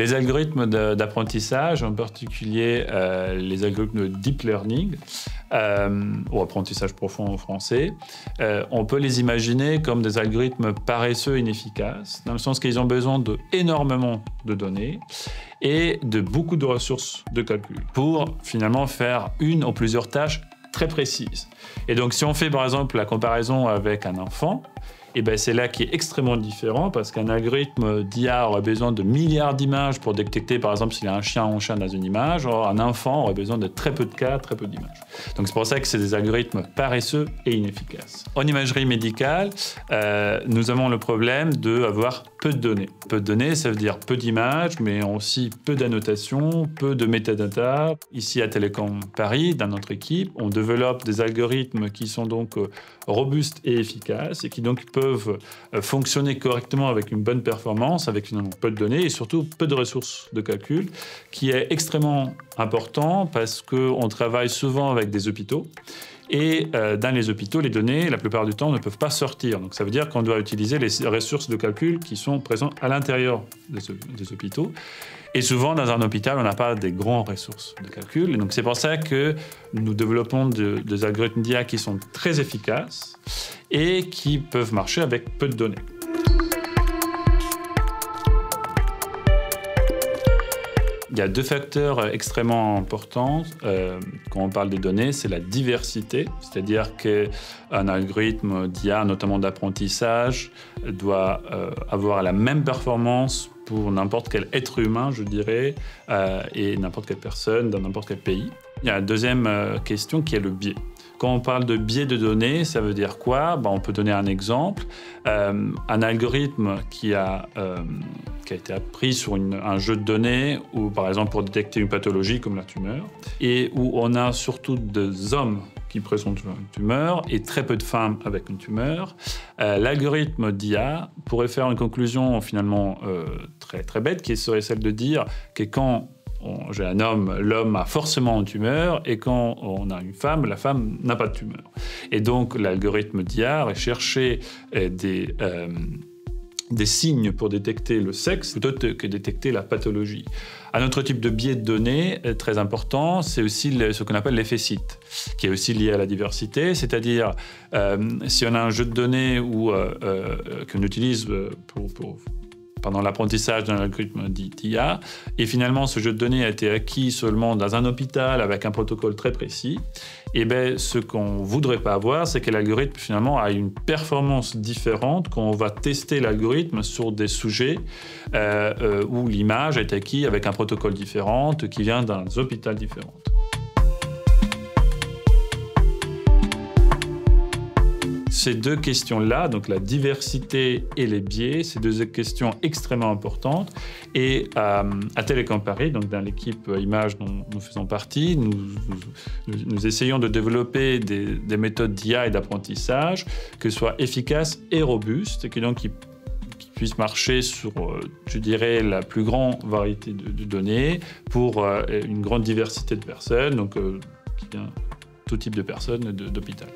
Les algorithmes d'apprentissage, en particulier les algorithmes de deep learning, ou apprentissage profond en français, on peut les imaginer comme des algorithmes paresseux et inefficaces, dans le sens qu'ils ont besoin d'énormément de données et de beaucoup de ressources de calcul pour finalement faire une ou plusieurs tâches très précises. Et donc si on fait par exemple la comparaison avec un enfant, et ben c'est là qui est extrêmement différent parce qu'un algorithme d'IA aurait besoin de milliards d'images pour détecter par exemple s'il y a un chien ou un chat dans une image, or un enfant aurait besoin de très peu de cas, très peu d'images. Donc c'est pour ça que c'est des algorithmes paresseux et inefficaces. En imagerie médicale, nous avons le problème d'avoir peu de données. Peu de données, ça veut dire peu d'images, mais aussi peu d'annotations, peu de métadata. Ici à Télécom Paris, dans notre équipe, on développe des algorithmes qui sont donc robustes et efficaces et qui donc peuvent fonctionner correctement avec une bonne performance, avec finalement peu de données et surtout peu de ressources de calcul, qui est extrêmement important parce qu'on travaille souvent avec des hôpitaux. Et dans les hôpitaux, les données, la plupart du temps, ne peuvent pas sortir. Donc ça veut dire qu'on doit utiliser les ressources de calcul qui sont présentes à l'intérieur des hôpitaux. Et souvent, dans un hôpital, on n'a pas des grandes ressources de calcul. Et donc c'est pour ça que nous développons des algorithmes d'IA qui sont très efficaces et qui peuvent marcher avec peu de données. Il y a deux facteurs extrêmement importants quand on parle des données, c'est la diversité, c'est-à-dire qu'un algorithme d'IA, notamment d'apprentissage, doit avoir la même performance pour n'importe quel être humain, je dirais, et n'importe quelle personne dans n'importe quel pays. Il y a une deuxième question qui est le biais. Quand on parle de biais de données, ça veut dire quoi? On peut donner un exemple. Un algorithme qui a été appris sur un jeu de données, ou par exemple pour détecter une pathologie comme la tumeur, et où on a surtout des hommes qui présentent une tumeur et très peu de femmes avec une tumeur, l'algorithme d'IA pourrait faire une conclusion finalement très, très bête, qui serait celle de dire que quand j'ai un homme, l'homme a forcément une tumeur, et quand on a une femme, la femme n'a pas de tumeur. Et donc l'algorithme d'IA a cherché des signes pour détecter le sexe plutôt que détecter la pathologie. Un autre type de biais de données très important, c'est aussi ce qu'on appelle l'effet site, qui est aussi lié à la diversité, c'est-à-dire si on a un jeu de données qu'on utilise pendant l'apprentissage d'un algorithme d'IA, et finalement ce jeu de données a été acquis seulement dans un hôpital avec un protocole très précis, et bien ce qu'on ne voudrait pas avoir, c'est que l'algorithme finalement a une performance différente quand on va tester l'algorithme sur des sujets où l'image a été acquise avec un protocole différent qui vient d'un hôpital différent. Ces deux questions-là, donc la diversité et les biais, c'est deux questions extrêmement importantes. Et à Télécom Paris, donc dans l'équipe Images dont nous faisons partie, nous essayons de développer des méthodes d'IA et d'apprentissage qui soient efficaces et robustes, et qui puissent marcher sur, je dirais, la plus grande variété de données pour une grande diversité de personnes, donc qui vient tout type de personnes d'hôpital.